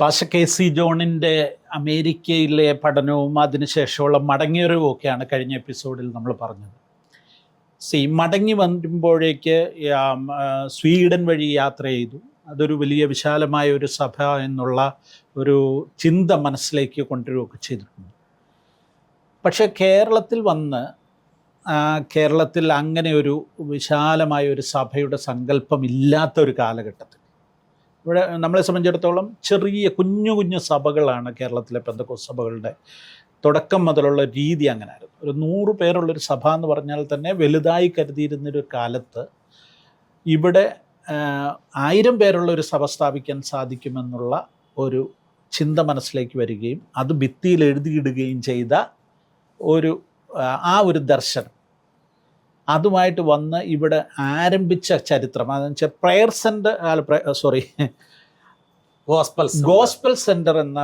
Pasha K C ജോണിൻ്റെ അമേരിക്കയിലെ പഠനവും അതിനുശേഷമുള്ള മടങ്ങിയറിവും ഒക്കെയാണ് കഴിഞ്ഞ എപ്പിസോഡിൽ നമ്മൾ പറഞ്ഞത്. മടങ്ങി വരുമ്പോഴേക്ക് സ്വീഡൻ വഴി യാത്ര ചെയ്തു. അതൊരു വലിയ വിശാലമായ ഒരു സഭ എന്നുള്ള ഒരു ചിന്ത മനസ്സിലേക്ക് കൊണ്ടുവരികയൊക്കെ ചെയ്തിട്ടുണ്ട്. പക്ഷേ കേരളത്തിൽ വന്ന് കേരളത്തിൽ അങ്ങനെ ഒരു വിശാലമായ ഒരു സഭയുടെ സങ്കല്പം ഇല്ലാത്ത ഒരു കാലഘട്ടത്തിൽ ഇവിടെ നമ്മളെ സംബന്ധിച്ചിടത്തോളം ചെറിയ കുഞ്ഞു കുഞ്ഞു സഭകളാണ് കേരളത്തിലെ പെന്തക്കോസ്ത് സഭകളുടെ തുടക്കം മുതലുള്ള രീതി. അങ്ങനെ ആയിരുന്നു. ഒരു 100 പേരുള്ളൊരു സഭ എന്ന് പറഞ്ഞാൽ തന്നെ വലുതായി കരുതിയിരുന്നൊരു കാലത്ത് ഇവിടെ 1000 പേരുള്ളൊരു സഭ സ്ഥാപിക്കാൻ സാധിക്കുമെന്നുള്ള ഒരു ചിന്ത മനസ്സിലേക്ക് വരികയും അത് ഭിത്തിയിൽ എഴുതിയിടുകയും ചെയ്ത ഒരു ദർശനം അതുമായിട്ട് വന്ന് ഇവിടെ ആരംഭിച്ച ചരിത്രം അതെന്ന് വെച്ചാൽ പ്രയർ സെൻ്റർ ഗോസ്പൽ സെൻ്റർ എന്ന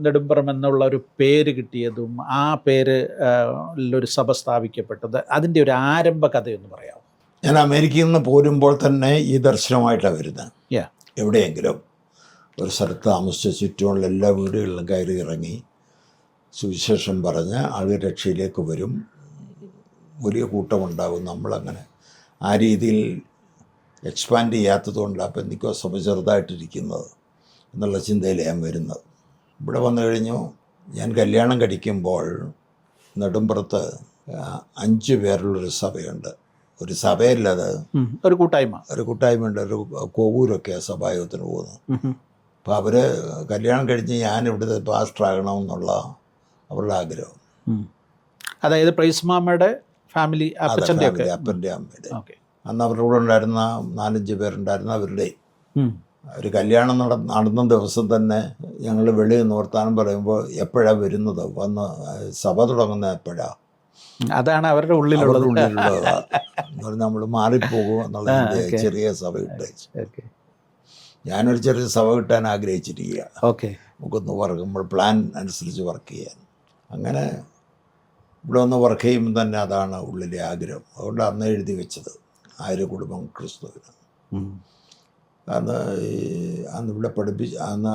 നെടുമ്പറം എന്നുള്ള ഒരു പേര് കിട്ടിയതും ആ പേര് ഒരു സഭ സ്ഥാപിക്കപ്പെട്ടത് അതിൻ്റെ ഒരു ആരംഭ കഥയൊന്ന് പറയാമോ? ഞാൻ അമേരിക്കയിൽ നിന്ന് പോരുമ്പോൾ തന്നെ ഈ ദർശനമായിട്ടാണ് വരുന്നത്. എവിടെയെങ്കിലും ഒരു സ്ഥലത്ത് താമസിച്ച ചുറ്റുമുള്ള എല്ലാ വീടുകളിലും കയറി ഇറങ്ങി സുവിശേഷം പറഞ്ഞ് ആളുകൾ രക്ഷയിലേക്ക് വരും, വലിയ കൂട്ടമുണ്ടാകും. നമ്മളങ്ങനെ ആ രീതിയിൽ എക്സ്പാൻഡ് ചെയ്യാത്തതുകൊണ്ടാണ് പെന്തക്കോസ്ത് സഭ ചെറുതായിട്ടിരിക്കുന്നത് എന്നുള്ള ചിന്തയിൽ ഞാൻ വരുന്നത്. ഇവിടെ വന്നു കഴിഞ്ഞു. ഞാൻ കല്യാണം കഴിക്കുമ്പോൾ നെടുമ്പുറത്ത് 5 പേരുള്ളൊരു സഭയുണ്ട്. ഒരു സഭയല്ലത്, ഒരു കൂട്ടായ്മയുണ്ട്. ഒരു കോവൂരൊക്കെ സഭായോഗത്തിന് പോകുന്നത്. അപ്പോൾ അവർ കല്യാണം കഴിഞ്ഞ് ഞാൻ ഇവിടുത്തെ പാസ്റ്ററാകണമെന്നുള്ള അവരുടെ ആഗ്രഹം. അതായത് പ്രൈസ് മാമയുടെ ഫാമിലി, അപ്പൻ്റെ അമ്മയുടെ. അന്ന് അവരുടെ കൂടെ ഉണ്ടായിരുന്ന 4-5 പേരുണ്ടായിരുന്ന അവരുടെ ഒരു കല്യാണം നടന്ന ദിവസം തന്നെ ഞങ്ങൾ വെളിയിൽ നിന്ന് വർത്താനം പറയുമ്പോൾ എപ്പോഴാണ് വരുന്നത്, വന്ന് സഭ തുടങ്ങുന്നത് എപ്പോഴാണ്, അതാണ് അവരുടെ ഉള്ളിലുള്ളത്. നമ്മൾ മാറിപ്പോകും എന്നുള്ള ചെറിയ സഭ കിട്ടുക. ഞാനൊരു ചെറിയ സഭ കിട്ടാൻ ആഗ്രഹിച്ചിരിക്കുക. നമുക്കൊന്ന് നമ്മൾ പ്ലാൻ അനുസരിച്ച് വർക്ക് ചെയ്യാൻ. അങ്ങനെ ഇവിടെ ഒന്ന് വർക്ക് ചെയ്യുമ്പോൾ തന്നെ അതാണ് ഉള്ളിലെ ആഗ്രഹം. അതുകൊണ്ട് അന്ന് എഴുതി വെച്ചത് 1000 കുടുംബം ക്രിസ്തുവിന്. അന്ന് ഇവിടെ അന്ന്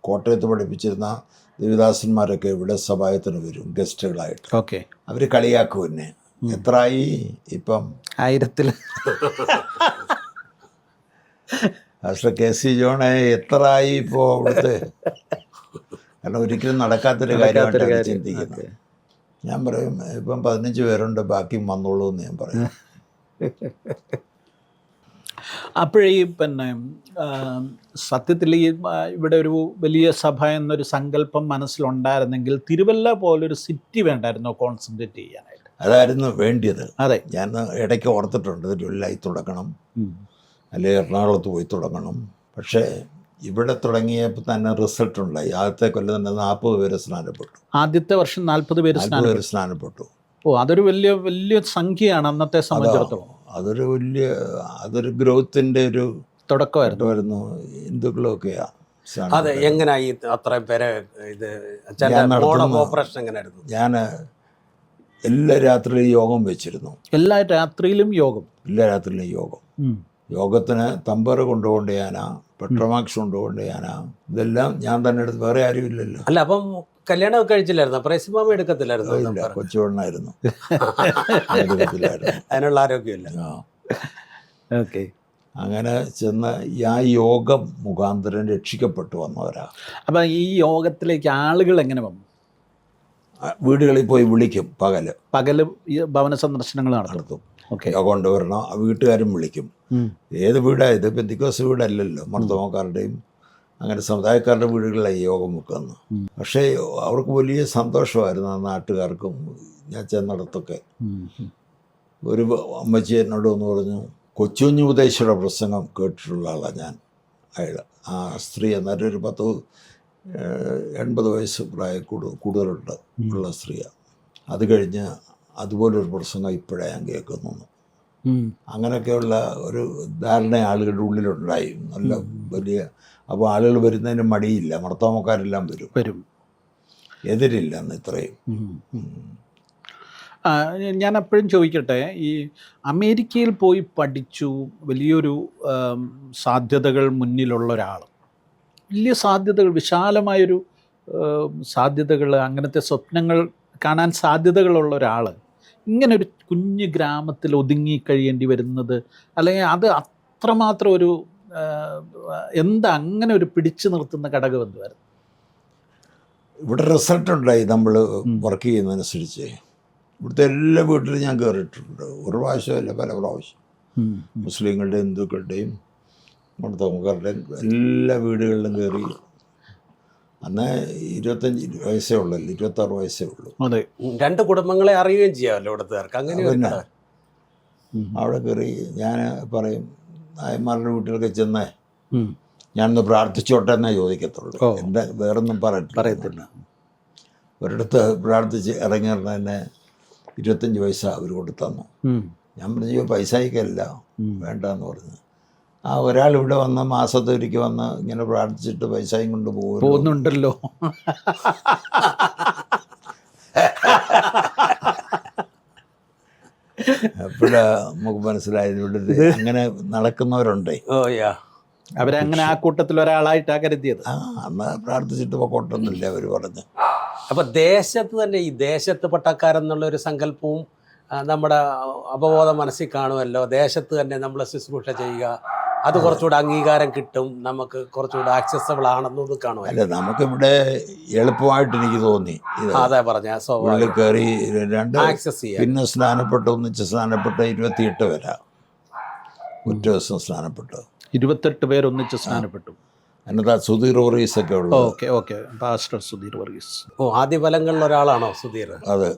കോട്ടയത്ത് പഠിപ്പിച്ചിരുന്ന ദേവദാസന്മാരൊക്കെ ഇവിടെ സഭായത്തിന് വരും ഗസ്റ്റുകളായിട്ട്. അവർ കളിയാക്കും എന്നെ. എത്രയായി ഇപ്പം? 1000. പാസ്റ്റർ കെ സി ജോണെ എത്രയായി ഇപ്പോൾ അവിടുത്തെ? കാരണം ഒരിക്കലും നടക്കാത്തൊരു കാര്യമായിട്ടാണ് ചിന്തിക്കുന്നത്. ഞാൻ പറയും ഇപ്പം 15 പേരുണ്ട്, ബാക്കി വന്നോളൂ എന്ന് ഞാൻ പറയും. അപ്പോഴേ സത്യത്തിൽ ഇവിടെ ഒരു വലിയ സഭ എന്നൊരു സങ്കല്പം മനസ്സിലുണ്ടായിരുന്നെങ്കിൽ തിരുവല്ല പോലൊരു സിറ്റി വേണ്ടായിരുന്നോ കോൺസെൻട്രേറ്റ് ചെയ്യാനായിട്ട്? അതായിരുന്നു വേണ്ടിയത്. അതെ, ഞാൻ ഇടയ്ക്ക് ഓർത്തിട്ടുണ്ട് തിരുവല്ലയിൽ തുടങ്ങണം, അല്ലെങ്കിൽ എറണാകുളത്ത് പോയി തുടങ്ങണം. പക്ഷേ ഇവിടെ തുടങ്ങിയപ്പോൾ തന്നെ റിസൾട്ട് ഉണ്ടായി. ആദ്യത്തെ കൊല്ലം തന്നെ 40 പേര് സ്നാനപ്പെട്ടു. ആദ്യത്തെ വർഷം 40 പേര് സ്നാനപ്പെട്ടു. അതൊരു വലിയ സംഖ്യയാണ് അന്നത്തെ സംബന്ധിച്ചിടത്തോളം. അതൊരു ഗ്രോത്തിൻ്റെ ഒരു തുടക്കമായിരുന്നു. ഹിന്ദുക്കളൊക്കെയാണ്. അതെ, എങ്ങനെയായി അത്രയും പേരെ ഇത് ഓപ്പറേഷൻ എങ്ങനെയായിരുന്നു? ഞാൻ എല്ലാ രാത്രിയിലും യോഗം വെച്ചിരുന്നു. എല്ലാ രാത്രിയിലും യോഗം. യോഗത്തിന് തമ്പറ് കൊണ്ടുപോകേണ്ട ഞാനാ, പെട്രോമാക്സ് കൊണ്ടുപോകേണ്ട ഞാനാ. ഇതെല്ലാം ഞാൻ തന്നെ എടുത്ത്, വേറെ ആരും ഇല്ലല്ലോ. അല്ല, അപ്പം കല്യാണം കഴിച്ചില്ലായിരുന്നു? പ്രൈസിമാമ എടുക്കത്തില്ലായിരുന്നു? ഇല്ല, കൊച്ചുവണ്ണായിരുന്നു. അതിനുള്ള ആരോഗ്യമില്ല. അങ്ങനെ ചെന്ന് ആ യോഗം മുഖാന്തരം രക്ഷിക്കപ്പെട്ടു വന്നവരാ. അപ്പം ഈ യോഗത്തിലേക്ക് ആളുകൾ എങ്ങനെ വന്നു? വീടുകളിൽ പോയി വിളിക്കും. പകല് ഭവന സന്ദർശനങ്ങൾ നടത്തും. യോഗം കൊണ്ടുവരണം. വീട്ടുകാരും വിളിക്കും. ഏത് വീടായത്? പെന്തക്കോസ്ത് വീടല്ലല്ലോ, മർത്തോമാക്കാരുടെയും അങ്ങനെ സമുദായക്കാരുടെ വീടുകളിലായി യോഗം വെക്കുന്നു. പക്ഷേ അവർക്ക് വലിയ സന്തോഷമായിരുന്നു. ആ നാട്ടുകാർക്കും ഞാൻ ചെന്നിടത്തൊക്കെ. ഒരു അമ്മച്ചി എന്നോട് ഒന്ന് പറഞ്ഞു, കൊച്ചുകുഞ്ഞു ഉപദേശിയുടെ പ്രസംഗം കേട്ടിട്ടുള്ള ആളാണ് ഞാൻ. ആ സ്ത്രീ എന്നാലും ഒരു 80 വയസ്സ് കൂടുതലുണ്ട് ഉള്ള സ്ത്രീയാണ്. അത് കഴിഞ്ഞ് അതുപോലൊരു പ്രസംഗം ഇപ്പോഴേ ഞാൻ കേൾക്കുന്നു. അങ്ങനെയൊക്കെയുള്ള ഒരു ധാരണ ആളുകളുടെ ഉള്ളിലുണ്ടായി. നല്ല വലിയ. അപ്പോൾ ആളുകൾ വരുന്നതിന് മടിയില്ല. മർത്തോമക്കാരെല്ലാം വരും. എതിരില്ല അന്ന് ഇത്രയും. ഞാൻ എപ്പോഴും ചോദിക്കട്ടെ, ഈ അമേരിക്കയിൽ പോയി പഠിച്ചു, വലിയൊരു സാധ്യതകൾ മുന്നിലുള്ള ഒരാൾ വലിയ സാധ്യതകൾ, വിശാലമായൊരു സാധ്യതകൾ, അങ്ങനത്തെ സ്വപ്നങ്ങൾ കാണാൻ സാധ്യതകളുള്ള ഒരാൾ ഇങ്ങനെ ഒരു കുഞ്ഞു ഗ്രാമത്തിൽ ഒതുങ്ങിക്കഴിയേണ്ടി വരുന്നത്, അല്ലെങ്കിൽ അത് അത്രമാത്രം ഒരു എന്താ അങ്ങനെ ഒരു പിടിച്ചു നിർത്തുന്ന ഘടകം എന്തുവായിരുന്നു? ഇവിടെ റിസൾട്ട് ഉണ്ടായി. നമ്മൾ വർക്ക് ചെയ്യുന്നതനുസരിച്ച് ഇവിടുത്തെ എല്ലാ വീട്ടിലും ഞാൻ കയറിയിട്ടുണ്ട്. ഒരു പ്രാവശ്യമല്ല, പല പ്രാവശ്യം. മുസ്ലിങ്ങളുടെയും ഹിന്ദുക്കളുടെയും മർദ്ദവക്കാരുടെയും എല്ലാ വീടുകളിലും കയറി. അന്ന് 25 വയസ്സേ ഉള്ളൂ, 26 വയസ്സേ ഉള്ളൂ. അതെ, 2 കുടുംബങ്ങളെ അറിയുകയും ചെയ്യാമല്ലോ ഇവിടുത്തുകാർക്ക്. അങ്ങനെ പിന്നെ അവിടെ കയറി ഞാൻ പറയും, നായന്മാരുടെ വീട്ടിലൊക്കെ ചെന്നേ ഞാനൊന്ന് പ്രാർത്ഥിച്ചോട്ടെ എന്നേ ചോദിക്കത്തുള്ളൂ. എന്താ വേറൊന്നും പറയത്തില്ല. ഒരിടത്ത് പ്രാർത്ഥിച്ച് ഇറങ്ങിയിരുന്ന തന്നെ 25 പൈസ അവർ കൊണ്ട് തന്നു. ഞാൻ പറഞ്ഞു പൈസ അയക്കല്ല, വേണ്ടെന്ന് പറഞ്ഞു. ആ ഒരാൾ ഇവിടെ വന്ന് മാസത്തൊരിക്കൽ വന്ന് ഇങ്ങനെ പ്രാർത്ഥിച്ചിട്ട് പൈസയും കൊണ്ട് പോകുന്നുണ്ടല്ലോ. അപ്പോഴാ നമുക്ക് മനസ്സിലായത് ഇവിടെ അങ്ങനെ നടക്കുന്നവരുണ്ടേ. അവരങ്ങനെ ആ കൂട്ടത്തിൽ ഒരാളായിട്ടാണ് കരുതിയത്. അന്ന് പ്രാർത്ഥിച്ചിട്ട് പൊക്കോട്ടൊന്നുമില്ല അവർ പറഞ്ഞു. അപ്പോൾ ദേശത്ത് തന്നെ ഈ ദേശത്ത് പട്ടക്കാരെന്നുള്ളൊരു സങ്കല്പവും നമ്മുടെ അപബോധ മനസ്സിൽ കാണുമല്ലോ. ദേശത്ത് തന്നെ നമ്മൾ ശുശ്രൂഷ ചെയ്യുക, അത് കുറച്ചുകൂടെ അംഗീകാരം കിട്ടും, നമുക്ക് കുറച്ചുകൂടെ ആക്സസബിൾ ആണെന്നത് കാണുമല്ലോ. അല്ല, നമുക്കിവിടെ എളുപ്പമായിട്ട് എനിക്ക് തോന്നി. അതെ പറഞ്ഞ ഉള്ളിൽ കയറി 2 ആക്സസ് ചെയ്യാം. പിന്നെ സ്നാനപ്പെട്ട് ഒന്നിച്ച് സ്നാനപ്പെട്ട് 28 പേരാ ഒറ്റ ദിവസം സ്നാനപ്പെട്ടു. 28 പേർ ഒന്നിച്ച് സ്നാനപ്പെട്ടു. എന്നതാ സുധീർ വർഗീസൊക്കെ ഉള്ളത്. Okay pastor Sudheer Varghese. ആദ്യ ഫലങ്ങളിൽ ഒരാളാണോ സുധീർ? അതെ,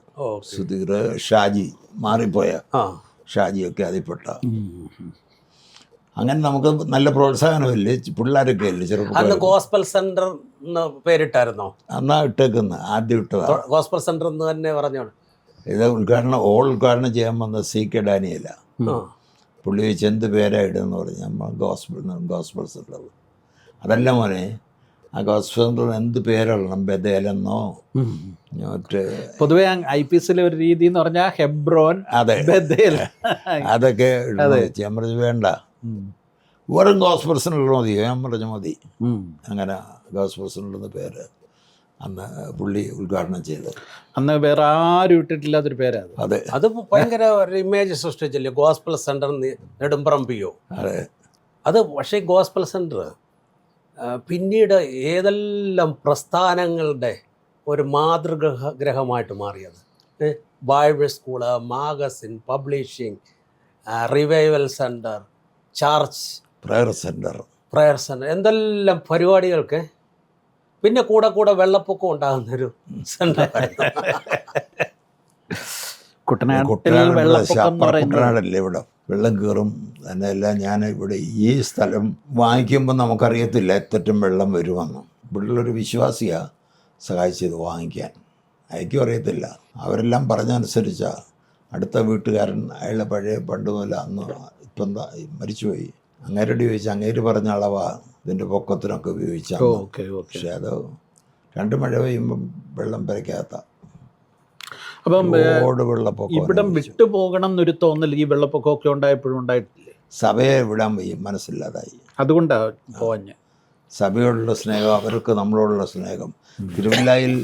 സുധീർ, ഷാജി, മാറിപ്പോയ ഷാജിയൊക്കെ അതിൽപ്പെട്ട. അങ്ങനെ നമുക്ക് നല്ല പ്രോത്സാഹനമില്ലേ, പിള്ളേരൊക്കെ അല്ലേ ചെറുപ്പം. Gospel centre പേരിട്ടായിരുന്നോ? അന്നാ ഇട്ടേക്കുന്ന ആദ്യം ഇട്ടതാ ഗോസ്പൽ സെന്റർ എന്ന് തന്നെ പറഞ്ഞോളൂ. ഇത് ഉദ്ഘാടനം ചെയ്യാൻ വന്ന CK ഡാനിയല. പുള്ളി ചോദിച്ചു എന്ത് പേരാ ഇടുമെന്ന് പറഞ്ഞു. നമ്മൾ ഗോസ്പൽ സെന്റർ. അതല്ല മോനെ, ആ ഗോസ്പൽ സെന്ററിന് എന്ത് പേരിടണം, ബദേലെന്നോ മറ്റേ. പൊതുവെ IPSലെ ഒരു രീതി എന്ന് പറഞ്ഞാൽ ഹെബ്രോൻ, ബദേൽ, അതൊക്കെ ഞാൻ പറഞ്ഞു വേണ്ട, വെറും ഗോസ്പൽ സെന്റർ മതി. ഞാൻ പറഞ്ഞു മതി. അങ്ങനെ ഗോസ്പൽ സെന്ററിൻ്റെ പേര് അന്ന് പുള്ളി ഉദ്ഘാടനം ചെയ്തത്. അന്ന് വേറെ ആരും ഇട്ടിട്ടില്ലാത്തൊരു പേരാണ്. അതെ, അത് ഭയങ്കര ഒരു ഇമേജ് സൃഷ്ടിച്ചില്ലേ ഗോസ്പൽ സെന്റർ നെടുമ്പ്രം PO. അതെ, അത് പക്ഷേ ഗോസ്പൽ സെന്റർ പിന്നീട് ഏതെല്ലാം പ്രസ്ഥാനങ്ങളുടെ ഒരു മാതൃഗ്രഹമായിട്ട് മാറിയത്. Bible school, magazine, publishing, revival centre, church, prayer centre, എന്തെല്ലാം പരിപാടികൾക്ക്. പിന്നെ കൂടെ വെള്ളപ്പൊക്കം ഉണ്ടാകുന്നൊരു സെൻ്ററായിരുന്നു. കുട്ടനാടല്ലേ ഇവിടെ വെള്ളം കയറും തന്നെ. എല്ലാം ഞാൻ ഇവിടെ ഈ സ്ഥലം വാങ്ങിക്കുമ്പോൾ നമുക്കറിയത്തില്ല എത്തറ്റം വെള്ളം വരുമെന്ന്. ഇവിടെയുള്ളൊരു വിശ്വാസിയാണ് സഹായിച്ചത് വാങ്ങിക്കാൻ. അയക്കും അറിയത്തില്ല. അവരെല്ലാം പറഞ്ഞനുസരിച്ചാണ്. അടുത്ത വീട്ടുകാരൻ അയാളെ പഴയ പണ്ട് മുതൽ അന്ന് ഇപ്പം എന്താ മരിച്ചുപോയി. അങ്ങേരോട് ചോദിച്ചാൽ അങ്ങേര് പറഞ്ഞ അളവാ ഇതിൻ്റെ പൊക്കത്തിനൊക്കെ ഉപയോഗിച്ചാൽ. പക്ഷേ അത് 2 മഴ പെയ്യുമ്പം വെള്ളം പെരയ്ക്കാത്ത. അപ്പം ഇവിടം വിട്ടു പോകണം എന്നൊരു തോന്നൽ ഈ വെള്ളപ്പൊക്കമൊക്കെ ഉണ്ടായപ്പോഴും ഉണ്ടായിട്ടില്ലേ? സഭയെ വിടാൻ മനസ്സില്ലാതായി. അതുകൊണ്ടാണ് പോഞ്ഞ്. സഭയോടുള്ള സ്നേഹം, അവർക്ക് നമ്മളോടുള്ള സ്നേഹം. തിരുവല്ലായിൽ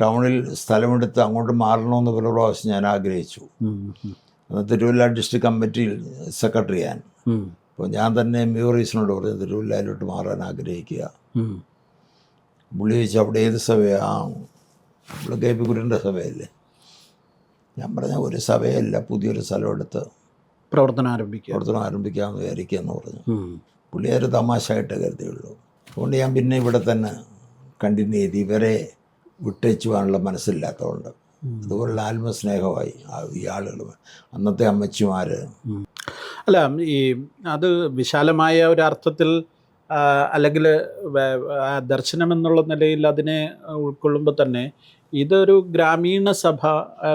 ടൗണിൽ സ്ഥലമെടുത്ത് അങ്ങോട്ട് മാറണമെന്ന് പല പ്രാവശ്യം ഞാൻ ആഗ്രഹിച്ചു. അന്ന് തിരുവല്ല ഡിസ്ട്രിക്ട് കമ്മിറ്റിയിൽ സെക്രട്ടറി ഞാൻ. അപ്പോൾ ഞാൻ തന്നെ മ്യൂറീസിനോട് പറഞ്ഞു തിരുവല്ലയിലോട്ട് മാറാൻ ആഗ്രഹിക്കുക. പുള്ളി ചോദിച്ചു അവിടെ ഏത് സഭയാണ്? നമ്മൾ KP കുര്യൻ്റെ സഭയല്ലേ? ഞാൻ പറഞ്ഞ ഒരു സഭയല്ല, പുതിയൊരു സ്ഥലം എടുത്ത് പ്രവർത്തനം ആരംഭിക്കാമെന്ന് വിചാരിക്കുകയെന്ന് പറഞ്ഞു. പുള്ളി ഒരു തമാശയായിട്ടേ കരുതിയുള്ളൂ. അതുകൊണ്ട് ഞാൻ പിന്നെ ഇവിടെ തന്നെ കണ്ടിന്യൂ ചെയ്ത്. ഇവരെ വിട്ടേച്ചു പോകാനുള്ള മനസ്സില്ലാത്തതുകൊണ്ട്. അതുപോലുള്ള ആത്മസ്നേഹമായി ഈ ആളുകൾ, അന്നത്തെ അമ്മച്ചിമാർ. അല്ല, ഈ അത് വിശാലമായ ഒരു അർത്ഥത്തിൽ അല്ലെങ്കിൽ ദർശനം എന്നുള്ള നിലയിൽ അതിനെ ഉൾക്കൊള്ളുമ്പോൾ തന്നെ ഇതൊരു ഗ്രാമീണ സഭ,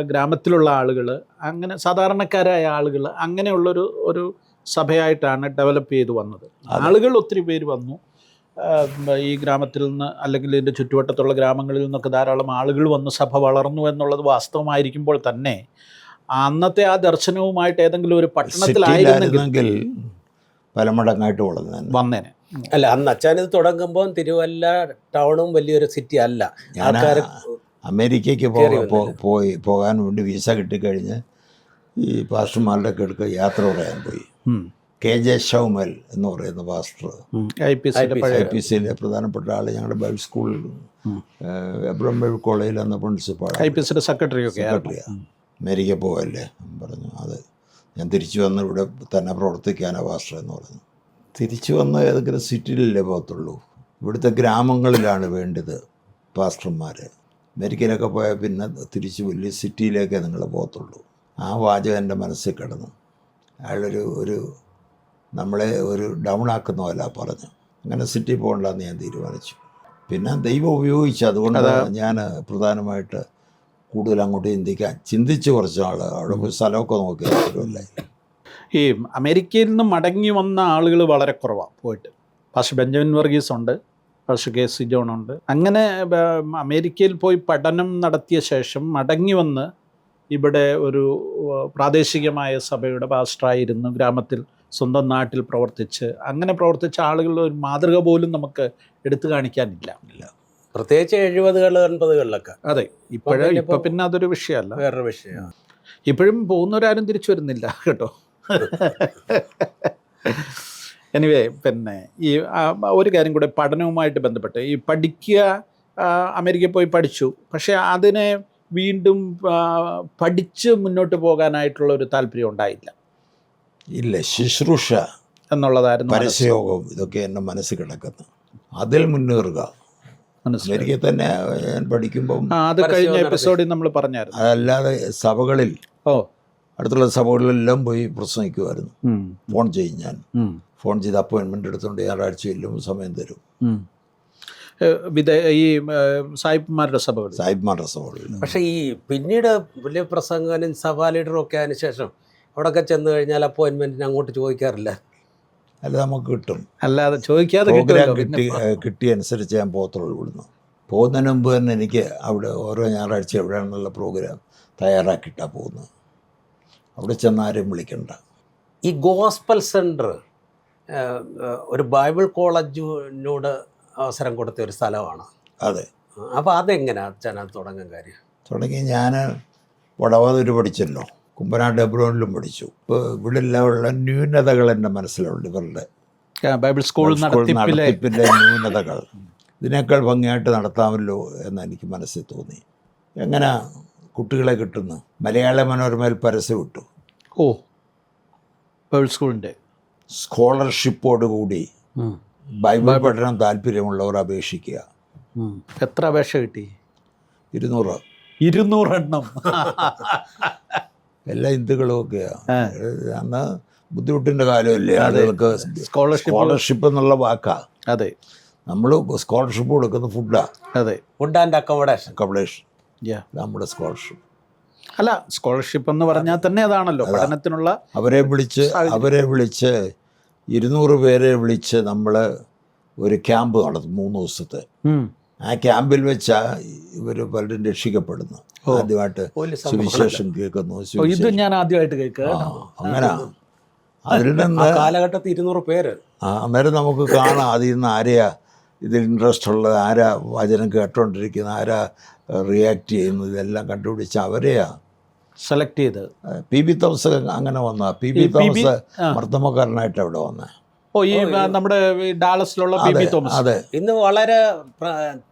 ഗ്രാമത്തിലുള്ള ആളുകൾ, അങ്ങനെ സാധാരണക്കാരായ ആളുകൾ, അങ്ങനെയുള്ളൊരു സഭയായിട്ടാണ് ഡെവലപ്പ് ചെയ്തു വന്നത്. ആളുകൾ ഒത്തിരി പേര് വന്നു ഈ ഗ്രാമത്തിൽ നിന്ന്, അല്ലെങ്കിൽ ഇതിൻ്റെ ചുറ്റുവട്ടത്തുള്ള ഗ്രാമങ്ങളിൽ നിന്നൊക്കെ ധാരാളം ആളുകൾ വന്ന് സഭ വളർന്നു എന്നുള്ളത് വാസ്തവമായിരിക്കുമ്പോൾ തന്നെ അന്നത്തെ ആ ദർശനവുമായിട്ട് ഏതെങ്കിലും ഒരു പട്ടണത്തിലായിരുന്നെങ്കിൽ പല മടങ്ങായിട്ട് വന്നേനെ. അല്ല, അന്ന് അച്ഛനിത് തുടങ്ങുമ്പോൾ തിരുവല്ല ടൗണും വലിയൊരു സിറ്റി അല്ല. ഞാൻ ആൾക്കാർ അമേരിക്കയ്ക്ക് പോകാൻ വേണ്ടി വിസ കിട്ടിക്കഴിഞ്ഞ് ഈ പാസ്റ്റർമാരുടെ അടുക്ക യാത്ര പറയാൻ പോയി. KJ ഷൗമൽ എന്ന് പറയുന്ന പാസ്റ്റർ, IPCയിലെ പ്രധാനപ്പെട്ട ആൾ, ഞങ്ങളുടെ ബൈബിൾ സ്കൂളിൽ എബ്രഹാം ബൈബിൾ കോളേജിൽ അന്ന് പ്രിൻസിപ്പാൾ, സെക്രട്ടറിയാണ്. അമേരിക്ക പോവല്ലേ പറഞ്ഞു. അത് ഞാൻ തിരിച്ചു വന്ന് ഇവിടെ തന്നെ പ്രവർത്തിക്കാനാണ് പാസ്റ്റർ എന്ന് പറഞ്ഞു. തിരിച്ചു വന്ന് ഏതെങ്കിലും സിറ്റിയിലല്ലേ പോകത്തുള്ളൂ, ഇവിടുത്തെ ഗ്രാമങ്ങളിലാണ് വേണ്ടത് പാസ്റ്റർമാർ. അമേരിക്കയിലൊക്കെ പോയാൽ പിന്നെ തിരിച്ച് വലിയ സിറ്റിയിലേക്കേ നിങ്ങൾ പോകത്തുള്ളൂ. ആ വാചകം എൻ്റെ മനസ്സിൽ കിടന്നു. അയാളൊരു നമ്മളെ ഒരു ഡൗൺ ആക്കുന്ന പോലെ പറഞ്ഞു. അങ്ങനെ സിറ്റി പോകണ്ടെന്ന് ഞാൻ തീരുമാനിച്ചു. പിന്നെ ദൈവം ഉപയോഗിച്ചു. അതുകൊണ്ട് ഞാൻ പ്രധാനമായിട്ട് കൂടുതൽ അങ്ങോട്ട് ചിന്തിച്ച് കുറച്ച് നാൾ അവിടെ പോയി സ്ഥലമൊക്കെ നോക്കി തരുമല്ലേ. ഈ അമേരിക്കയിൽ നിന്ന് മടങ്ങി വന്ന ആളുകൾ വളരെ കുറവാണ് പോയിട്ട്. പാസ്റ്റർ ബെഞ്ചമിൻ വർഗീസ് ഉണ്ട്, പാസ്റ്റർ KC ജോൺ ഉണ്ട്. അങ്ങനെ അമേരിക്കയിൽ പോയി പഠനം നടത്തിയ ശേഷം മടങ്ങി വന്ന് ഇവിടെ ഒരു പ്രാദേശികമായ സഭയുടെ പാസ്റ്ററായിരുന്നു, ഗ്രാമത്തിൽ സ്വന്തം നാട്ടിൽ പ്രവർത്തിച്ച് അങ്ങനെ പ്രവർത്തിച്ച ആളുകളുടെ ഒരു മാതൃക പോലും നമുക്ക് എടുത്തു കാണിക്കാനില്ല. പ്രത്യേകിച്ച് 70-കൾ 80-കളിലൊക്കെ. അതെ, ഇപ്പം പിന്നെ അതൊരു വിഷയമല്ല, വേറൊരു വിഷയമാണ്. ഇപ്പോഴും പോകുന്നവരാരും തിരിച്ചു വരുന്നില്ല കേട്ടോ. എനിവേ, പിന്നെ ഈ ഒരു കാര്യം കൂടെ പഠനവുമായിട്ട് ബന്ധപ്പെട്ട്, ഈ പഠിക്കുക, അമേരിക്കയിൽ പോയി പഠിച്ചു, പക്ഷേ അതിനെ വീണ്ടും പഠിച്ച് മുന്നോട്ട് പോകാനായിട്ടുള്ള ഒരു താല്പര്യം ഉണ്ടായില്ല. ഇല്ല, ശുശ്രൂഷ എന്നുള്ളതായിരുന്നു, പരസ്യയോഗം, ഇതൊക്കെ എൻ്റെ മനസ്സിൽ കിടക്കുന്നു. അതിൽ മുന്നേറുക. അമേരിക്കയിൽ തന്നെ ഞാൻ പഠിക്കുമ്പം അത് കഴിഞ്ഞ എപ്പിസോഡിൽ നമ്മൾ പറഞ്ഞായിരുന്നു. അതല്ലാതെ സഭകളിൽ, അടുത്തുള്ള സഭകളിലെല്ലാം പോയി പ്രസംഗിക്കുമായിരുന്നു. ഫോൺ ചെയ്യും, ഞാൻ ഫോൺ ചെയ്ത് അപ്പോയിൻമെൻ്റ് എടുത്തുകൊണ്ട് ഞായറാഴ്ച ചെല്ലും, സമയം തരും. ഈ സായിപ്പ്മാരുടെ സഭകളിൽ. പക്ഷേ ഈ പിന്നീട് വലിയ പ്രസംഗനും സഭാ ലീഡറും ഒക്കെ അതിന് ശേഷം അവിടെയൊക്കെ ചെന്ന് കഴിഞ്ഞാൽ അപ്പോയിൻമെൻറ്റിന് അങ്ങോട്ട് ചോദിക്കാറില്ല. അല്ല, നമുക്ക് കിട്ടും. അല്ലാതെ ചോദിക്കാതെ കിട്ടിയ അനുസരിച്ച് ഞാൻ പോകത്തുള്ളൂ. ഇവിടുന്ന് പോകുന്നതിന് മുമ്പ് തന്നെ എനിക്ക് അവിടെ ഓരോ ഞായറാഴ്ച എവിടെയാണെന്നുള്ള പ്രോഗ്രാം തയ്യാറാക്കിയിട്ടാണ് പോകുന്നത്. അവിടെ ചെന്ന് ആരെയും വിളിക്കണ്ട. ഈ ഗോസ്പൽ സെൻറ്റർ ഒരു ബൈബിൾ കോളേജിനോട് അവസരം കൊടുത്ത ഒരു സ്ഥലമാണ്. അതെ. അപ്പോൾ അതെങ്ങനെയാണ് അച്ഛൻ അത് തുടങ്ങാൻ കാര്യം? തുടങ്ങി ഞാൻ വടവാതൂർ പഠിച്ചല്ലോ, കുമ്പനാട് എബ്രോനിലും പഠിച്ചു. ഇപ്പോൾ ഇവിടെ എല്ലാമുള്ള ന്യൂനതകൾ എൻ്റെ മനസ്സിലുണ്ട്. ഇവരുടെ ബൈബിൾ സ്കൂൾ നടത്തിപ്പിലെ ന്യൂനതകൾ ഇതിനേക്കാൾ ഭംഗിയായിട്ട് നടത്താമല്ലോ എന്ന് എനിക്ക് മനസ്സിൽ തോന്നി. എങ്ങനെ കുട്ടികളെ കിട്ടുന്നു? മലയാള മനോരമയിൽ പരസ്യം വിട്ടു. ബൈബിൾ സ്കൂളിൻ്റെ സ്കോളർഷിപ്പോടുകൂടി ബൈബിൾ പഠനം താല്പര്യമുള്ളവർ അപേക്ഷിക്കുക. എത്ര അപേക്ഷ കിട്ടി? 200 എണ്ണം. എല്ലാ ഹിന്ദുക്കളും ഒക്കെയാണ്. അന്ന് ബുദ്ധിമുട്ടിൻ്റെ കാലമല്ലേ. ആളുകൾക്ക് സ്കോളർഷിപ്പ് എന്നുള്ള വാക്കാ. അതെ, നമ്മൾ സ്കോളർഷിപ്പ് കൊടുക്കുന്ന ഫുഡാണ്. അതെ, ഫുഡ് ആൻഡ് അക്കോമഡേഷൻ നമ്മുടെ സ്കോളർഷിപ്പ്. അല്ല, സ്കോളർഷിപ്പ് എന്ന് പറഞ്ഞാൽ തന്നെ അതാണല്ലോ പഠനത്തിനുള്ള. അവരെ വിളിച്ച് 200 പേരെ വിളിച്ച് നമ്മൾ ഒരു ക്യാമ്പ് നടത്തും 3 ദിവസത്തെ. ആ ക്യാമ്പിൽ വെച്ചാൽ ഇവർ പലരും രക്ഷിക്കപ്പെടുന്നു. ആദ്യമായിട്ട് സുവിശേഷം കേൾക്കുന്നു. ഇത് ഞാൻ ആദ്യമായിട്ട് കേൾക്കുക. അങ്ങനെ അതിൽ നിന്ന് കാലഘട്ടത്തിൽ 200 പേര്. അന്നേരം നമുക്ക് കാണാം അതിൽ നിന്ന് ആരെയാ ഇതിൽ ഇൻട്രസ്റ്റ് ഉള്ളത്, ആരാ വചനം കേട്ടോണ്ടിരിക്കുന്നത്, ആരാ റിയാക്ട് ചെയ്യുന്നത്, ഇതെല്ലാം കണ്ടുപിടിച്ച് അവരെയാ സെലക്ട് ചെയ്ത്. PB തോമസ് അങ്ങനെ വന്ന. PB തോമസ് മർദ്ദമക്കാരനായിട്ട് അവിടെ വന്നേ. നമ്മുടെ ഡാളസിലുള്ള PB തോമസ്. അതെ, ഇന്ന് വളരെ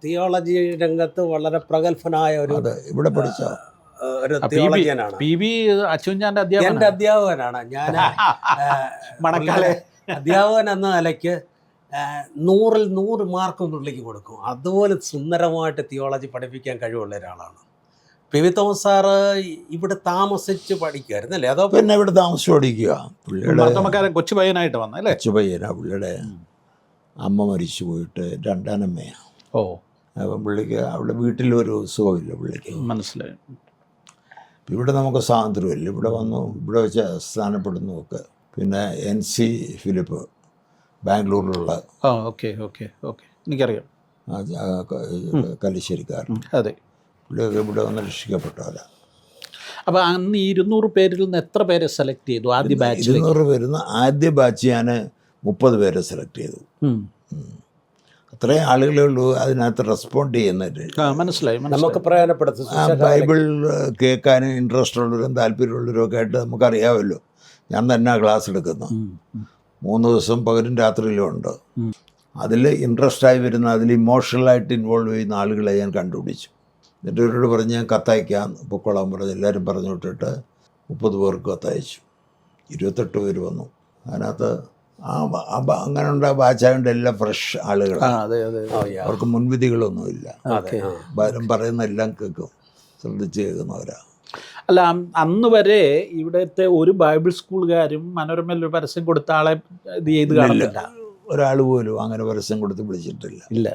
തിയോളജി രംഗത്ത് വളരെ പ്രഗത്ഭനായ ഒരു ഇവിടെ പഠിച്ച ഒരു തിയോളജിയനാണ്. PB അച്യുതാന്റെ അധ്യാപകനാണ്. ഞാൻ മണക്കാലെ അധ്യാപകൻ എന്ന നിലയ്ക്ക് 100-ൽ 100 മാർക്ക് പുള്ളിക്ക് കൊടുക്കും. അതുപോലെ സുന്ദരമായിട്ട് തിയോളജി പഠിപ്പിക്കാൻ കഴിവുള്ള ഒരാളാണ് PB തോമസ് സാറ്. ഇവിടെ താമസിച്ച് പഠിക്കുമായിരുന്നു അല്ലേ? അതോ പിന്നെ ഇവിടെ താമസിച്ച് പഠിക്കുക. പുള്ളിയുടെ കൊച്ചു പയ്യനായിട്ട് വന്നല്ലേ? കൊച്ചു പയ്യനാ. പുള്ളിയുടെ അമ്മ മരിച്ചു പോയിട്ട് 2ാനമ്മയാണ്. അപ്പം പുള്ളിക്ക് അവിടെ വീട്ടിലൊരു സുഖമില്ല പുള്ളിക്ക്. മനസ്സിലായി. ഇവിടെ നമുക്ക് സ്വാതന്ത്ര്യമില്ല. ഇവിടെ വന്നു, ഇവിടെ വെച്ച് സ്ഥാനപ്പെടുന്നു ഒക്കെ. പിന്നെ NC ഫിലിപ്പ് ബാംഗ്ലൂരിലുള്ള എനിക്കറിയാം, കല്ലിശ്ശേരിക്കാരൻ. അതെ, ഇവിടെ വന്ന് രക്ഷിക്കപ്പെട്ടവരാ. അപ്പോൾ അന്ന് 200 പേരിൽ നിന്ന് എത്ര പേരെ സെലക്ട് ചെയ്തു ആദ്യ ബാച്ച്? 200 പേരിൽ നിന്ന് ആദ്യ ബാച്ച് ഞാൻ 30 പേരെ സെലക്ട് ചെയ്തു. അത്രയും ആളുകളേ ഉള്ളൂ അതിനകത്ത് റെസ്പോണ്ട് ചെയ്യുന്നവർ. മനസ്സിലായി. നമുക്ക് പ്രയോജനപ്പെടുത്തും. ബൈബിൾ കേൾക്കാനും ഇൻട്രസ്റ്റ് ഉള്ളവരും താല്പര്യമുള്ളവരും ഒക്കെ ആയിട്ട് നമുക്കറിയാമല്ലോ. ഞാൻ തന്നെ ക്ലാസ് എടുക്കുന്നു, 3 ദിവസം പകലും രാത്രിയിലും ഉണ്ട്. അതിൽ ഇൻട്രസ്റ്റായി വരുന്ന, അതിൽ ഇമോഷണലായിട്ട് ഇൻവോൾവ് ചെയ്യുന്ന ആളുകളെ ഞാൻ കണ്ടുപിടിച്ചു. എന്നിട്ട് ഇവരോട് പറഞ്ഞ് ഞാൻ കത്തയക്കാം പൊക്കോളാൻ പറഞ്ഞ് എല്ലാവരും പറഞ്ഞു വിട്ടിട്ട് 30 പേർക്ക് കത്തയച്ചു. 28 പേര് വന്നു. അതിനകത്ത് അങ്ങനെയുള്ള ബാച്ചായതുകൊണ്ട് എല്ലാം ഫ്രഷ് ആളുകളാണ്. അവർക്ക് മുൻവിധികളൊന്നുമില്ല. ഭാരം പറയുന്ന എല്ലാം കേൾക്കും, ശ്രദ്ധിച്ച് കേൾക്കുന്നവരാണ്. അല്ല, അന്ന് വരെ ഇവിടുത്തെ ഒരു ബൈബിൾ സ്കൂളുകാരും മനോരമയിൽ ഒരു പരസ്യം കൊടുത്ത ആളെ ഇത് ചെയ്ത് കാണുന്നില്ല. ഒരാൾ പോലും അങ്ങനെ പരസ്യം കൊടുത്ത് വിളിച്ചിട്ടില്ല. ഇല്ല.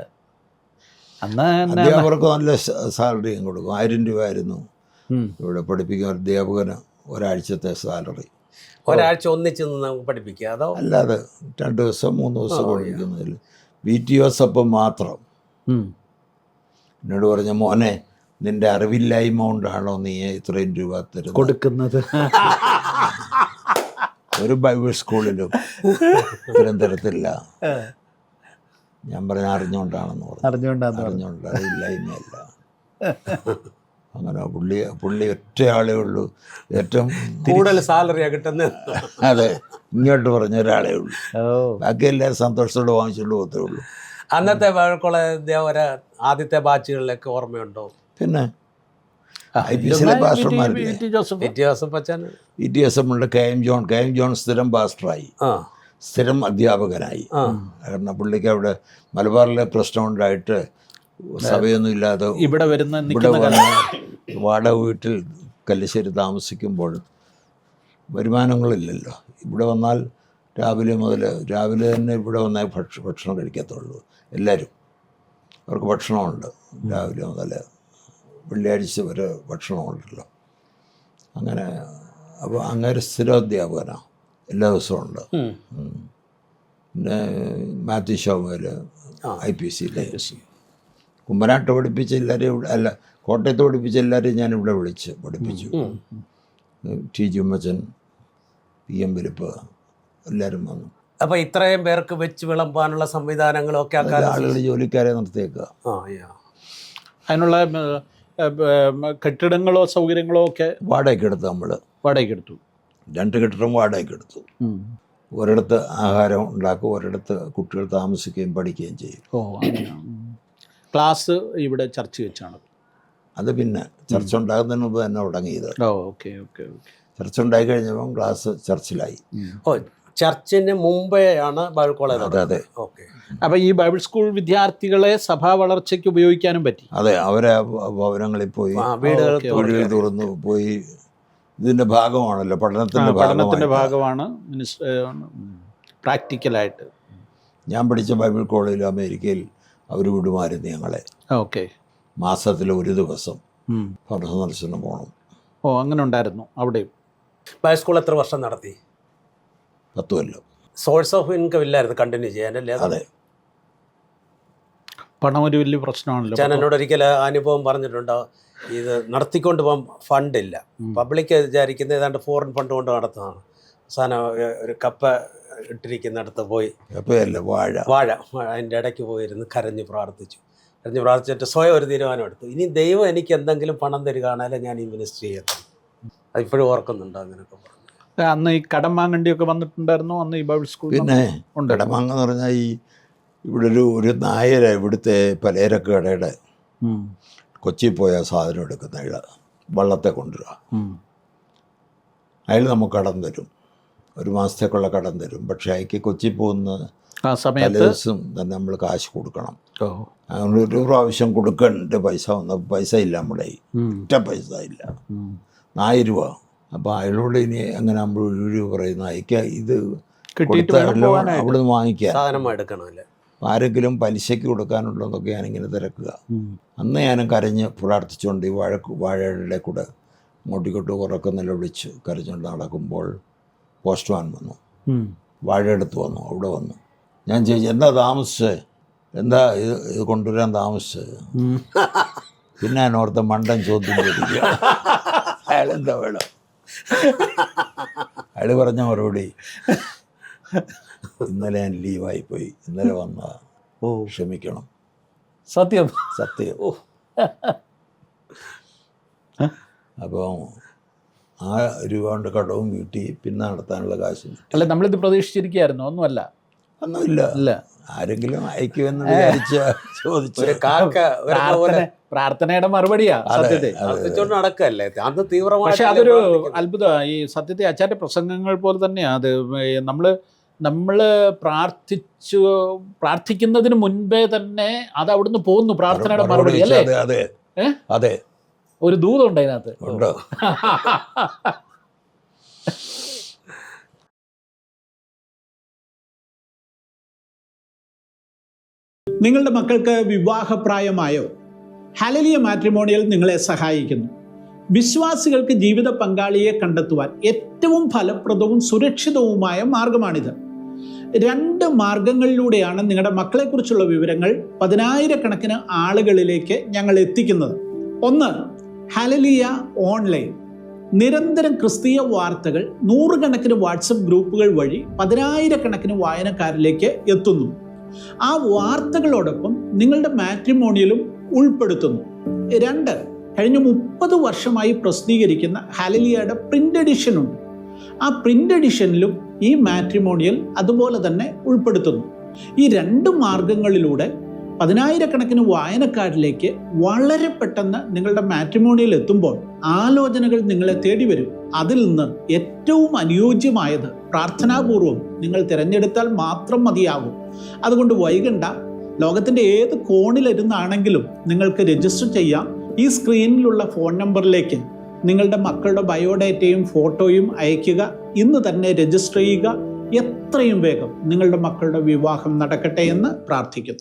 അന്ന് അധ്യാപകർക്ക് നല്ല സാലറിയും കൊടുക്കും. 1000 രൂപ ആയിരുന്നു ഇവിടെ പഠിപ്പിക്കുന്ന അധ്യാപകന് ഒരാഴ്ചത്തെ സാലറി. ഒരാഴ്ച ഒന്നിച്ച് നമുക്ക് പഠിപ്പിക്കുക അതോ അല്ലാതെ 2 ദിവസം 3 ദിവസം പഠിപ്പിക്കുന്നതിൽ BTOs അപ്പം മാത്രം. എന്നോട് പറഞ്ഞ മോനെ, നിന്റെ അറിവില്ലായ്മ കൊണ്ടാണോ നീ ഇത്രയും രൂപ തരുന്നത് കൊടുക്കുന്നത്? ഒരു ബൈബിൾ സ്കൂളിലും ഇത്തരം തരത്തില്ല. ഞാൻ പറഞ്ഞ അറിഞ്ഞുകൊണ്ടാണെന്ന് പറഞ്ഞു. അറിഞ്ഞുകൊണ്ട്, അറിവില്ലായ്മയല്ല. അങ്ങനെ പുള്ളി ഒറ്റയാളേ ഉള്ളൂ ഏറ്റവും കൂടുതൽ സാലറിയാണ് കിട്ടുന്നത്. അതെ, ഇങ്ങോട്ട് പറഞ്ഞ ഒരാളേ ഉള്ളൂ. ബാക്കി എല്ലാവരും സന്തോഷത്തോടെ വാങ്ങിച്ചുകൊണ്ട് പോകത്തേ ഉള്ളൂ. അന്നത്തെ ഒരു ആദ്യത്തെ ബാച്ചുകളിലൊക്കെ ഓർമ്മയുണ്ടോ? പിന്നെ IPCയിലെ പാസ്റ്റർമാരില്ലേ, ETSമുണ്ട്. KM ജോൺ സ്ഥിരം പാസ്റ്ററായി, സ്ഥിരം അധ്യാപകനായി. കാരണം പുള്ളിക്ക് അവിടെ മലബാറിലെ പ്രശ്നം ഉണ്ടായിട്ട് സഭയൊന്നും ഇല്ലാതെ ഇവിടെ വന്ന് വാടക വീട്ടിൽ കല്ലിശ്ശേരി താമസിക്കുമ്പോൾ വരുമാനങ്ങളില്ലല്ലോ. ഇവിടെ വന്നാൽ രാവിലെ തന്നെ ഇവിടെ വന്നാൽ ഭക്ഷണം കഴിക്കത്തുള്ളൂ എല്ലാവരും. അവർക്ക് ഭക്ഷണമുണ്ട് രാവിലെ മുതൽ വെള്ളിയാഴ്ച വരെ ഭക്ഷണമുണ്ടല്ലോ. അങ്ങനെ അപ്പോൾ അങ്ങനെ സ്ഥിരോധ്യാപകനാണ്, എല്ലാ ദിവസവും ഉണ്ട്. പിന്നെ മാത്യു ശോമേൽ IPCയിലെ കുമ്പനാട്ട് പഠിപ്പിച്ച എല്ലാവരെയും ഇവിടെ, അല്ല കോട്ടയത്ത് പഠിപ്പിച്ച എല്ലാവരെയും ഞാനിവിടെ വിളിച്ച് പഠിപ്പിച്ചു. T. ജുമ്മച്ചൻ, PM വിലിപ്പ് എല്ലാവരും വന്നു. അപ്പോൾ ഇത്രയും പേർക്ക് വെച്ച് വിളമ്പാനുള്ള സംവിധാനങ്ങളൊക്കെ ആളുകൾ ജോലിക്കാരെ നിർത്തിയേക്കുക. അതിനുള്ള കെട്ടിടങ്ങളോ സൗകര്യങ്ങളോ ഒക്കെ വാടകയ്ക്കെടുത്തു. നമ്മൾ വാടകയ്ക്കെടുത്തു. 2 കെട്ടിടം വാടകയ്ക്കെടുത്തു. ഒരിടത്ത് ആഹാരം ഉണ്ടാക്കും, ഒരിടത്ത് കുട്ടികൾ താമസിക്കുകയും പഠിക്കുകയും ചെയ്യും. ക്ലാസ് ഇവിടെ ചർച്ച് വെച്ചാണ്. അത് പിന്നെ ചർച്ച ഉണ്ടാകുന്നതിന് മുമ്പ് തന്നെ തുടങ്ങിയത്. ചർച്ച ഉണ്ടായി കഴിഞ്ഞപ്പം ക്ലാസ് ചർച്ചിലായി. ചർച്ചിന് മുമ്പേ ആണ് ബൈബിൾ കോളേജ്. അതെ. അപ്പോൾ ഈ ബൈബിൾ സ്കൂൾ വിദ്യാർത്ഥികളെ സഭാ വളർച്ചയ്ക്ക് ഉപയോഗിക്കാനും പറ്റി. അതെ, അവരെ ഭവനങ്ങളിൽ പോയി, വീടുകൾ തുറന്നു പോയി. ഇതിൻ്റെ ഭാഗമാണല്ലോ, പഠനത്തിൻ്റെ ഭാഗമാണ്. പ്രാക്ടിക്കലായിട്ട് ഞാൻ പഠിച്ച ബൈബിൾ കോളേജിൽ അമേരിക്കയിൽ അവർ വിടുമായിരുന്നു ഞങ്ങളെ. മാസത്തിൽ 1 ദിവസം പഠന സന്ദർശനം പോകണം. അങ്ങനെ ഉണ്ടായിരുന്നു അവിടെയും. ബൈബിൾ സ്കൂൾ എത്ര വർഷം നടത്തി? 10 കൊല്ലം. സോഴ്സ് ഓഫ് ഇൻകം ഇല്ലായിരുന്നു കണ്ടിന്യൂ ചെയ്യാനല്ലേ? അതെ, പണം ഒരു വലിയ പ്രശ്നമാണല്ലോ. ഞാൻ എന്നോട് ഒരിക്കൽ അനുഭവം പറഞ്ഞിട്ടുണ്ടോ, ഇത് നടത്തിക്കൊണ്ട് പോകാൻ ഫണ്ടില്ല. പബ്ലിക് വിചാരിക്കുന്നത് ഏതാണ്ട് ഫോറിൻ ഫണ്ട് കൊണ്ട് നടത്തുന്നതാണ്. അവസാനം ഒരു കപ്പ ഇട്ടിരിക്കുന്നിടത്ത് പോയി, വാഴ അതിൻ്റെ ഇടയ്ക്ക് പോയിരുന്ന് കരഞ്ഞ് പ്രാർത്ഥിച്ചിട്ട് സ്വയം ഒരു തീരുമാനം എടുത്തു. ഇനി ദൈവം എനിക്ക് എന്തെങ്കിലും പണം തരികയാണേലും ഞാൻ ഇൻവെസ്റ്റ് ചെയ്യത്തുള്ളൂ. അതിപ്പോഴും ഓർക്കുന്നുണ്ടോ അങ്ങനെയൊക്കെ പറഞ്ഞു. അന്ന് ഈ കടം വാങ്ങേണ്ടിയൊക്കെ വന്നിട്ടുണ്ടായിരുന്നു അന്ന് ഈ ബൈബിൾ സ്കൂൾ? പിന്നെ കടം വാങ്ങുന്ന പറഞ്ഞാൽ ഇവിടെ ഒരു നായര ഇവിടുത്തെ പലചരക്ക് കടയുടെ കൊച്ചി പോയ സാധനം എടുക്കുന്ന അയാൾ വള്ളത്തെ കൊണ്ടുവരിക. അയാൾ നമുക്ക് കടം തരും, 1 മാസത്തേക്കുള്ള കടം തരും. പക്ഷേ അയക്ക് കൊച്ചി പോകുന്ന ദിവസം തന്നെ നമ്മൾ കാശ് കൊടുക്കണം. അങ്ങനെ ഒരു പ്രാവശ്യം കൊടുക്കേണ്ട പൈസ വന്നപ്പോൾ പൈസ ഇല്ല, നമ്മുടെ ഒറ്റ പൈസ ഇല്ല, 4 രൂപ. അപ്പോൾ അയാളോട് ഇനി അങ്ങനെ നമ്മൾ 1 രൂപ പറയുന്ന അയക്കുക, ഇത് അവിടെ നിന്ന് വാങ്ങിക്കുക, സാധനം എടുക്കണമല്ലേ, ആരെങ്കിലും പലിശയ്ക്ക് കൊടുക്കാനുള്ളതൊക്കെ ഞാനിങ്ങനെ തിരക്കുക. അന്ന് ഞാനും കരഞ്ഞ് പ്രാർത്ഥിച്ചുകൊണ്ട് ഈ വാഴയുടെ കൂടെ അങ്ങോട്ടിങ്ങോട്ട് ഉറക്കം നിലവിളിച്ച് കരഞ്ഞുകൊണ്ട് നടക്കുമ്പോൾ പോസ്റ്റ്മാൻ വന്നു, വാഴയെടുത്ത് വന്നു. അവിടെ വന്നു. ഞാൻ ചോദിച്ചു, എന്താ താമസിച്ചത്, എന്താ ഇത് കൊണ്ടുവരാൻ താമസിച്ചത്? പിന്നെ ഞാൻ ഓർത്ത മണ്ടൻ ചോദ്യം ചോദിക്കുക, അയാളെന്താ വേണം? അയാൾ പറഞ്ഞ മറുപടി, ഇന്നലെ ഞാൻ ലീവായിപ്പോയി, ഇന്നലെ വന്നതാ, ഓ ക്ഷമിക്കണം. സത്യം. സത്യം. ഓ അപ്പോൾ ആ രൂപ കൊണ്ട് കടവും വീട്ടി പിന്നെ നടത്താനുള്ള കാശും അല്ല, നമ്മളിത് പ്രതീക്ഷിച്ചിരിക്കുകയായിരുന്നു? ഒന്നുമല്ല. ഒന്നുമില്ല. ഇല്ല, ആരെങ്കിലും അയക്കുമെന്ന് വിചാരിച്ച ചോദിച്ചു. ഒരു കാക്ക പ്രാർത്ഥനയുടെ മറുപടിയാ സത്യത്തെ. പ്രാർത്ഥിച്ചോണ്ട് നടക്കല്ലേ അന്ന് തീവ്രമായി. പക്ഷെ അതൊരു അത്ഭുതമാണ്. ഈ സത്യത്തെ അച്ചാന്റെ പ്രസംഗങ്ങൾ പോലെ തന്നെയാണ് അത്. നമ്മൾ പ്രാർത്ഥിക്കുന്നതിന് മുൻപേ തന്നെ അത് അവിടുന്ന് പോകുന്നു, പ്രാർത്ഥനയുടെ മറുപടി അല്ലേ? അതെ അതെ, ഒരു ദൂതമുണ്ട് അതിനകത്ത്. ഉണ്ട്. നിങ്ങളുടെ മക്കൾക്ക് വിവാഹപ്രായമായോ? ഹല്ലേലൂയ മാട്രിമോണിയൽ നിങ്ങളെ സഹായിക്കുന്നു. വിശ്വാസികൾക്ക് ജീവിത പങ്കാളിയെ കണ്ടെത്തുവാൻ ഏറ്റവും ഫലപ്രദവും സുരക്ഷിതവുമായ മാർഗമാണിത്. 2 മാർഗങ്ങളിലൂടെയാണ് നിങ്ങളുടെ മക്കളെക്കുറിച്ചുള്ള വിവരങ്ങൾ 10,000-കണക്കിന് ആളുകളിലേക്ക് ഞങ്ങൾ എത്തിക്കുന്നത്. ഒന്ന്, ഹല്ലേലൂയ ഓൺലൈൻ. നിരന്തരം ക്രിസ്തീയ വാർത്തകൾ 100 വാട്സപ്പ് ഗ്രൂപ്പുകൾ വഴി 10,000-കണക്കിന് വായനക്കാരിലേക്ക് എത്തുന്നു. ആ വാർത്തകളോടൊപ്പം നിങ്ങളുടെ മാട്രിമോണിയലും ഉൾപ്പെടുത്തുന്നു. 2, കഴിഞ്ഞ 30 വർഷമായി പ്രസിദ്ധീകരിക്കുന്ന ഹല്ലേലൂയയുടെ പ്രിന്റ് എഡിഷൻ ഉണ്ട്. ആ പ്രിന്റ് എഡിഷനിലും ഈ മാട്രിമോണിയൽ അതുപോലെ തന്നെ ഉൾപ്പെടുത്തുന്നു. ഈ 2 മാർഗങ്ങളിലൂടെ 10,000-കണക്കിന് വായനക്കാരിലേക്ക് വളരെ പെട്ടെന്ന് നിങ്ങളുടെ മാട്രിമോണിയൽ എത്തുമ്പോൾ ആലോചനകൾ നിങ്ങളെ തേടി വരും. അതിൽ നിന്ന് ഏറ്റവും അനുയോജ്യമായത് പ്രാർത്ഥനാപൂർവം നിങ്ങൾ തിരഞ്ഞെടുത്താൽ മാത്രം മതിയാകും. അതുകൊണ്ട് വൈകണ്ട. ലോകത്തിൻ്റെ ഏത് കോണിലിരുന്നാണെങ്കിലും നിങ്ങൾക്ക് രജിസ്റ്റർ ചെയ്യാം. ഈ സ്ക്രീനിലുള്ള ഫോൺ നമ്പറിലേക്ക് നിങ്ങളുടെ മക്കളുടെ ബയോഡേറ്റയും ഫോട്ടോയും അയയ്ക്കുക. ഇന്ന് തന്നെ രജിസ്റ്റർ ചെയ്യുക. എത്രയും വേഗം നിങ്ങളുടെ മക്കളുടെ വിവാഹം നടക്കട്ടെ എന്ന് പ്രാർത്ഥിക്കുന്നു.